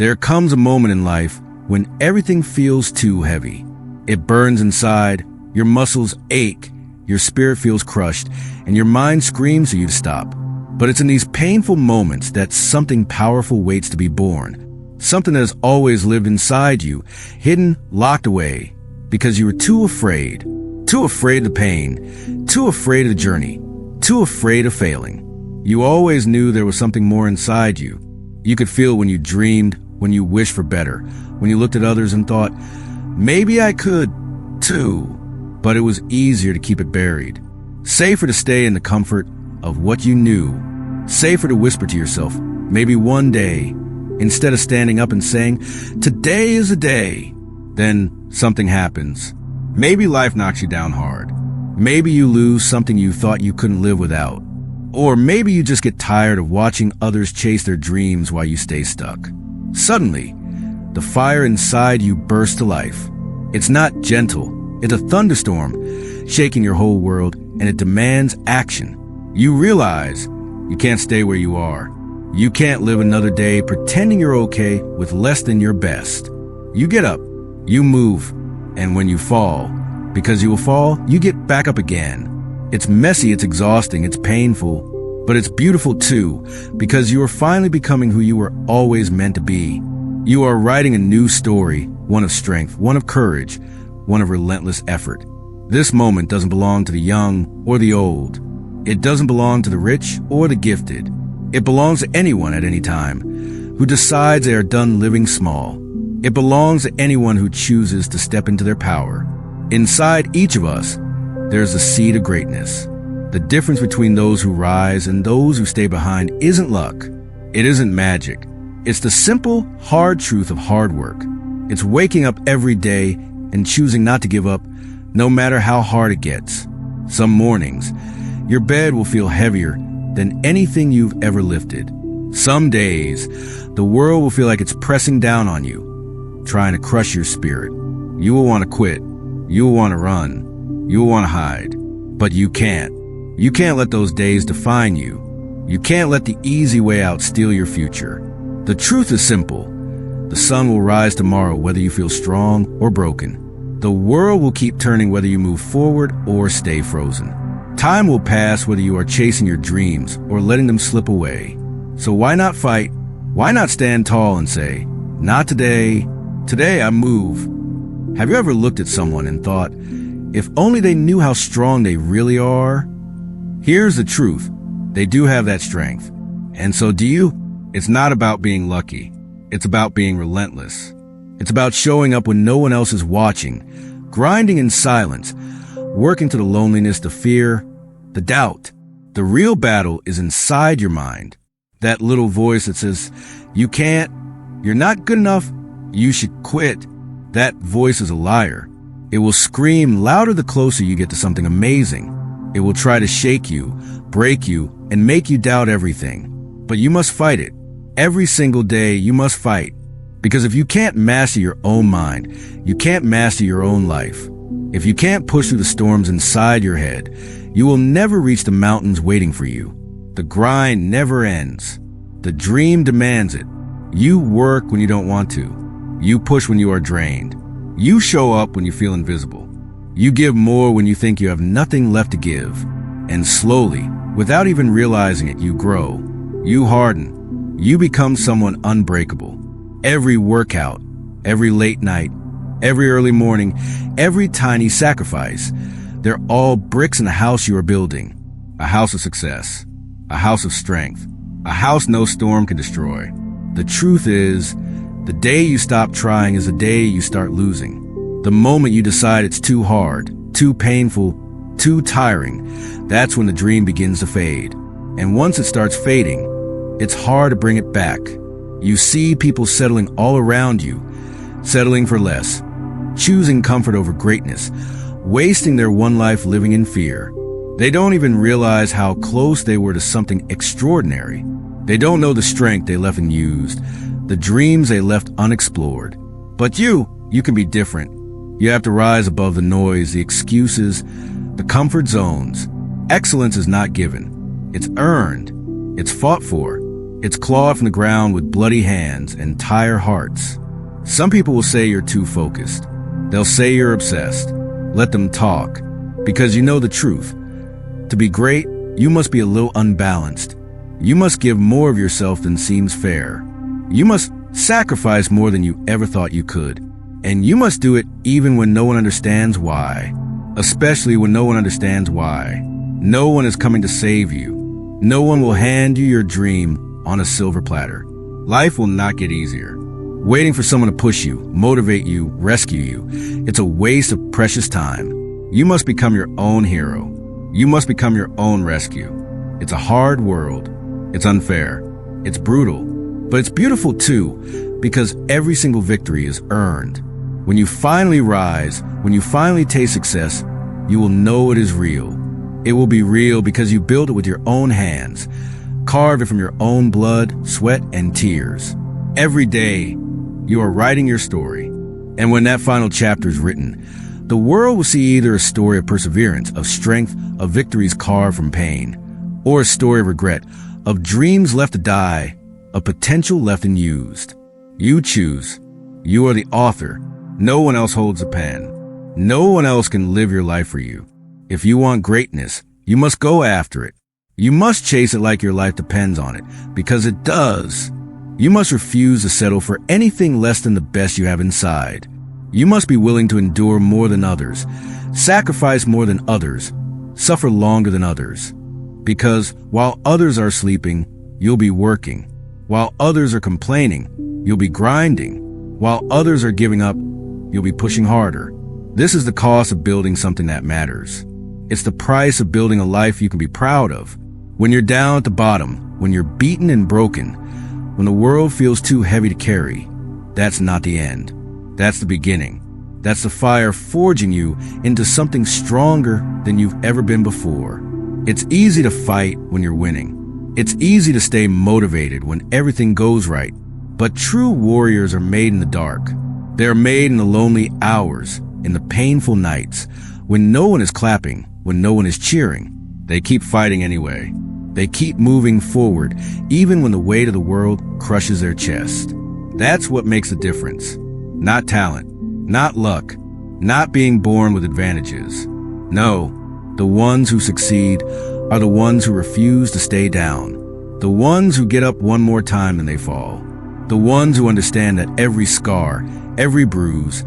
There comes a moment in life when everything feels too heavy. It burns inside, your muscles ache, your spirit feels crushed, and your mind screams for you to stop. But it's in these painful moments that something powerful waits to be born. Something that has always lived inside you, hidden, locked away, because you were too afraid. Too afraid of the pain, too afraid of the journey, too afraid of failing. You always knew there was something more inside you. You could feel when you dreamed, when you wished for better, when you looked at others and thought, maybe I could, too. But it was easier to keep it buried. Safer to stay in the comfort of what you knew. Safer to whisper to yourself, maybe one day, instead of standing up and saying, today is a day. Then something happens. Maybe life knocks you down hard. Maybe you lose something you thought you couldn't live without. Or maybe you just get tired of watching others chase their dreams while you stay stuck. Suddenly, the fire inside you bursts to life. It's not gentle. It's a thunderstorm, shaking your whole world, and it demands action. You realize you can't stay where you are. You can't live another day pretending you're okay with less than your best. You get up, you move, and when you fall, because you will fall, you get back up again. It's messy, it's exhausting, it's painful, but it's beautiful too, because you are finally becoming who you were always meant to be. You are writing a new story, one of strength, one of courage, one of relentless effort. This moment doesn't belong to the young or the old. It doesn't belong to the rich or the gifted. It belongs to anyone at any time who decides they are done living small. It belongs to anyone who chooses to step into their power. Inside each of us, there's a seed of greatness. The difference between those who rise and those who stay behind isn't luck. It isn't magic. It's the simple, hard truth of hard work. It's waking up every day and choosing not to give up, no matter how hard it gets. Some mornings, your bed will feel heavier than anything you've ever lifted. Some days, the world will feel like it's pressing down on you, trying to crush your spirit. You will want to quit. You will want to run. You will want to hide. But you can't. You can't let those days define you. You can't let the easy way out steal your future. The truth is simple. The sun will rise tomorrow whether you feel strong or broken. The world will keep turning whether you move forward or stay frozen. Time will pass whether you are chasing your dreams or letting them slip away. So why not fight? Why not stand tall and say, not today. Today I move. Have you ever looked at someone and thought, if only they knew how strong they really are? Here's the truth. They do have that strength. And so do you. It's not about being lucky. It's about being relentless. It's about showing up when no one else is watching, grinding in silence, working to the loneliness, the fear, the doubt. The real battle is inside your mind. That little voice that says, you can't, you're not good enough, you should quit. That voice is a liar. It will scream louder the closer you get to something amazing. It will try to shake you, break you, and make you doubt everything. But you must fight it. Every single day you must fight. Because if you can't master your own mind, you can't master your own life. If you can't push through the storms inside your head, you will never reach the mountains waiting for you. The grind never ends. The dream demands it. You work when you don't want to. You push when you are drained. You show up when you feel invisible. You give more when you think you have nothing left to give. And slowly, without even realizing it, you grow. You harden. You become someone unbreakable. Every workout, every late night, every early morning, every tiny sacrifice, they're all bricks in a house you are building. A house of success. A house of strength. A house no storm can destroy. The truth is, the day you stop trying is the day you start losing. The moment you decide it's too hard, too painful, too tiring, that's when the dream begins to fade. And once it starts fading, it's hard to bring it back. You see people settling all around you, settling for less, choosing comfort over greatness, wasting their one life living in fear. They don't even realize how close they were to something extraordinary. They don't know the strength they left unused, the dreams they left unexplored. But you can be different. You have to rise above the noise, the excuses, the comfort zones. Excellence is not given. It's earned. It's fought for. It's clawed from the ground with bloody hands and tired hearts. Some people will say you're too focused. They'll say you're obsessed. Let them talk, because you know the truth. To be great, you must be a little unbalanced. You must give more of yourself than seems fair. You must sacrifice more than you ever thought you could. And you must do it even when no one understands why. Especially when no one understands why. No one is coming to save you. No one will hand you your dream on a silver platter. Life will not get easier. Waiting for someone to push you, motivate you, rescue you, it's a waste of precious time. You must become your own hero. You must become your own rescue. It's a hard world. It's unfair. It's brutal. But it's beautiful too, because every single victory is earned. When you finally rise, when you finally taste success, you will know it is real. It will be real because you built it with your own hands, carved it from your own blood, sweat, and tears. Every day, you are writing your story. And when that final chapter is written, the world will see either a story of perseverance, of strength, of victories carved from pain, or a story of regret, of dreams left to die, of potential left unused. You choose. You are the author. No one else holds a pen. No one else can live your life for you. If you want greatness, you must go after it. You must chase it like your life depends on it, because it does. You must refuse to settle for anything less than the best you have inside. You must be willing to endure more than others, sacrifice more than others, suffer longer than others. Because while others are sleeping, you'll be working. While others are complaining, you'll be grinding. While others are giving up, you'll be pushing harder. This is the cost of building something that matters. It's the price of building a life you can be proud of. When you're down at the bottom, when you're beaten and broken, when the world feels too heavy to carry, that's not the end. That's the beginning. That's the fire forging you into something stronger than you've ever been before. It's easy to fight when you're winning. It's easy to stay motivated when everything goes right. But true warriors are made in the dark. They're made in the lonely hours, in the painful nights, when no one is clapping, when no one is cheering. They keep fighting anyway. They keep moving forward, even when the weight of the world crushes their chest. That's what makes the difference. Not talent, not luck, not being born with advantages. No, the ones who succeed are the ones who refuse to stay down. The ones who get up one more time than they fall. The ones who understand that every scar, every bruise,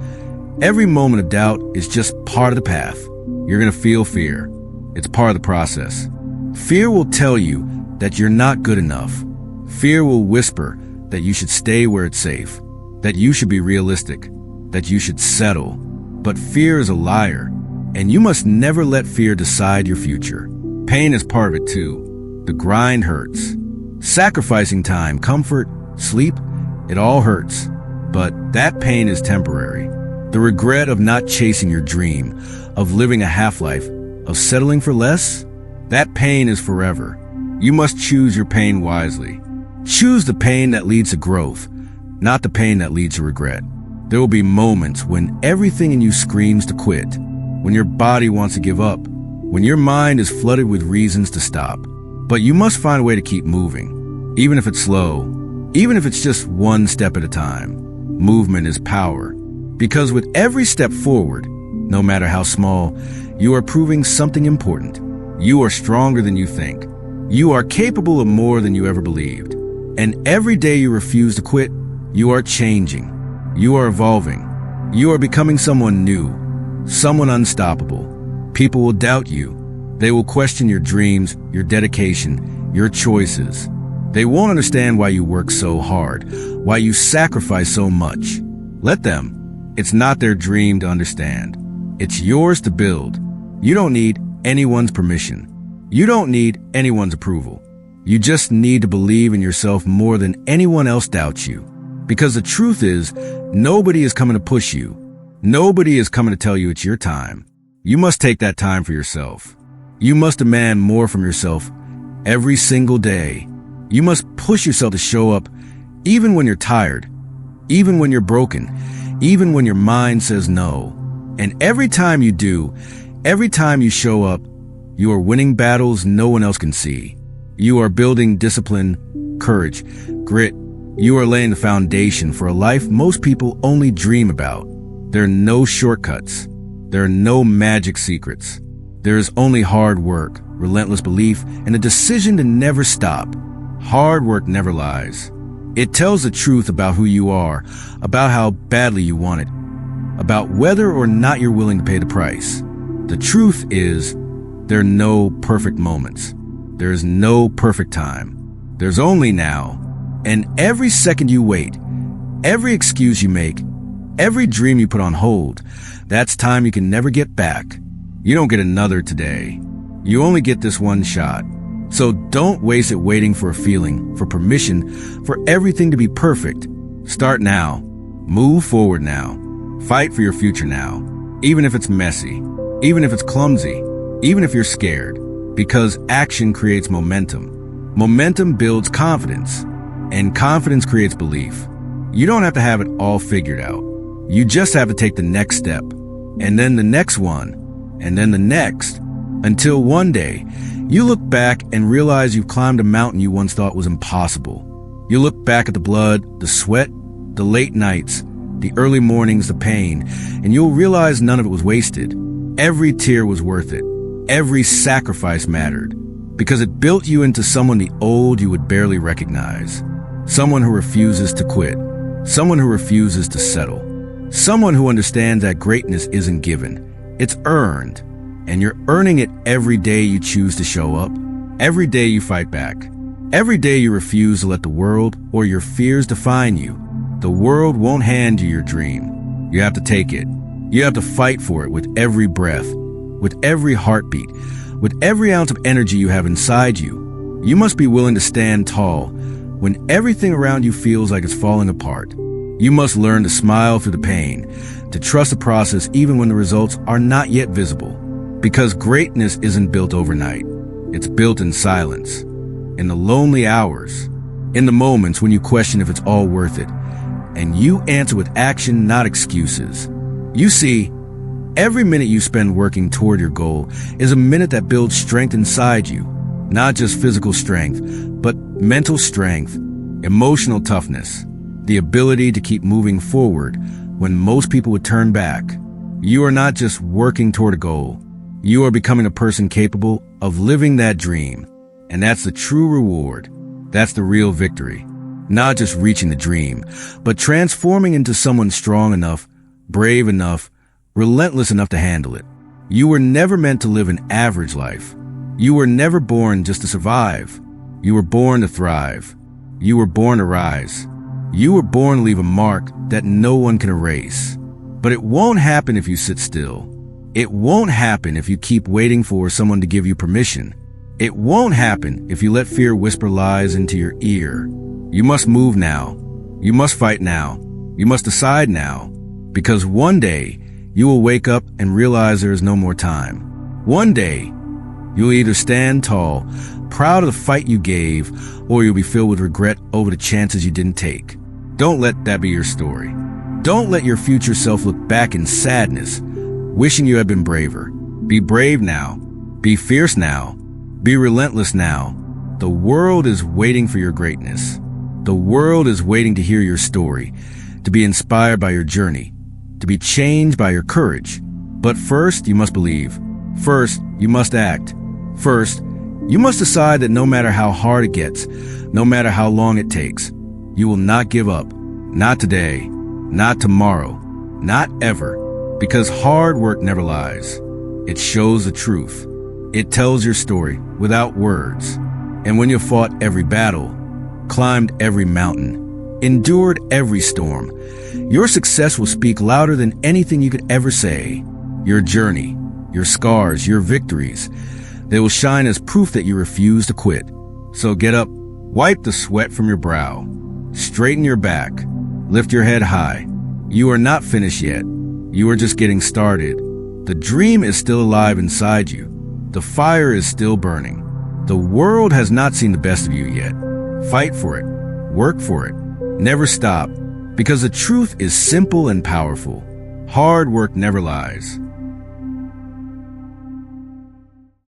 every moment of doubt is just part of the path. You're going to feel fear. It's part of the process. Fear will tell you that you're not good enough. Fear will whisper that you should stay where it's safe, that you should be realistic, that you should settle. But fear is a liar, and you must never let fear decide your future. Pain is part of it too. The grind hurts. Sacrificing time, comfort, sleep, it all hurts. But that pain is temporary. The regret of not chasing your dream, of living a half-life, of settling for less, that pain is forever. You must choose your pain wisely. Choose the pain that leads to growth, not the pain that leads to regret. There will be moments when everything in you screams to quit, when your body wants to give up, when your mind is flooded with reasons to stop. But you must find a way to keep moving, even if it's slow, even if it's just one step at a time. Movement is power, because with every step forward, no matter how small, you are proving something important. You are stronger than you think. You are capable of more than you ever believed. And every day you refuse to quit, you are changing. You are evolving. You are becoming someone new, someone unstoppable. People will doubt you. They will question your dreams, your dedication, your choices. They won't understand why you work so hard, why you sacrifice so much. Let them. It's not their dream to understand. It's yours to build. You don't need anyone's permission. You don't need anyone's approval. You just need to believe in yourself more than anyone else doubts you. Because the truth is, nobody is coming to push you. Nobody is coming to tell you it's your time. You must take that time for yourself. You must demand more from yourself every single day. You must push yourself to show up even when you're tired, even when you're broken, even when your mind says no. And every time you do, every time you show up, you are winning battles no one else can see. You are building discipline courage, grit. You are laying the foundation for a life most people only dream about. There are no shortcuts. There are no magic secrets. There is only hard work, relentless belief, and a decision to never stop. Hard work never lies. It tells the truth about who you are, about how badly you want it, about whether or not you're willing to pay the price. The truth is, there are no perfect moments. There is no perfect time. There's only now. And every second you wait, every excuse you make, every dream you put on hold, that's time you can never get back. You don't get another today. You only get this one shot. So don't waste it waiting for a feeling, for permission, for everything to be perfect. Start now. Move forward now. Fight for your future now. Even if it's messy, even if it's clumsy, even if you're scared. Because action creates momentum. Momentum builds confidence. And confidence creates belief. You don't have to have it all figured out. You just have to take the next step, and then the next one, and then the next, until one day, you look back and realize you've climbed a mountain you once thought was impossible. You look back at the blood, the sweat, the late nights, the early mornings, the pain, and you'll realize none of it was wasted. Every tear was worth it. Every sacrifice mattered, because it built you into someone the old you would barely recognize. Someone who refuses to quit. Someone who refuses to settle. Someone who understands that greatness isn't given. It's earned. And you're earning it every day you choose to show up. Every day you fight back. Every day you refuse to let the world or your fears define you. The world won't hand you your dream. You have to take it. You have to fight for it with every breath, with every heartbeat, with every ounce of energy you have inside you. You must be willing to stand tall when everything around you feels like it's falling apart. You must learn to smile through the pain, to trust the process even when the results are not yet visible. Because greatness isn't built overnight. It's built in silence, in the lonely hours, in the moments when you question if it's all worth it. And you answer with action, not excuses. You see, every minute you spend working toward your goal is a minute that builds strength inside you. Not just physical strength, but mental strength, emotional toughness, the ability to keep moving forward when most people would turn back. You are not just working toward a goal. You are becoming a person capable of living that dream. And that's the true reward. That's the real victory. Not just reaching the dream, but transforming into someone strong enough, brave enough, relentless enough to handle it. You were never meant to live an average life. You were never born just to survive. You were born to thrive. You were born to rise. You were born to leave a mark that no one can erase. But it won't happen if you sit still. It won't happen if you keep waiting for someone to give you permission. It won't happen if you let fear whisper lies into your ear. You must move now. You must fight now. You must decide now. Because one day, you will wake up and realize there is no more time. One day, you'll either stand tall, proud of the fight you gave, or you'll be filled with regret over the chances you didn't take. Don't let that be your story. Don't let your future self look back in sadness, wishing you had been braver. Be brave now. Be fierce now. Be relentless now. The world is waiting for your greatness. The world is waiting to hear your story, to be inspired by your journey, to be changed by your courage. But first, you must believe. First, you must act. First, you must decide that no matter how hard it gets, no matter how long it takes, you will not give up. Not today, not tomorrow, not ever. Because hard work never lies. It shows the truth. It tells your story without words. And when you've fought every battle, climbed every mountain, endured every storm, your success will speak louder than anything you could ever say. Your journey, your scars, your victories, they will shine as proof that you refuse to quit. So get up, wipe the sweat from your brow, straighten your back, lift your head high. You are not finished yet. You are just getting started. The dream is still alive inside you. The fire is still burning. The world has not seen the best of you yet. Fight for it. Work for it. Never stop. Because the truth is simple and powerful. Hard work never lies.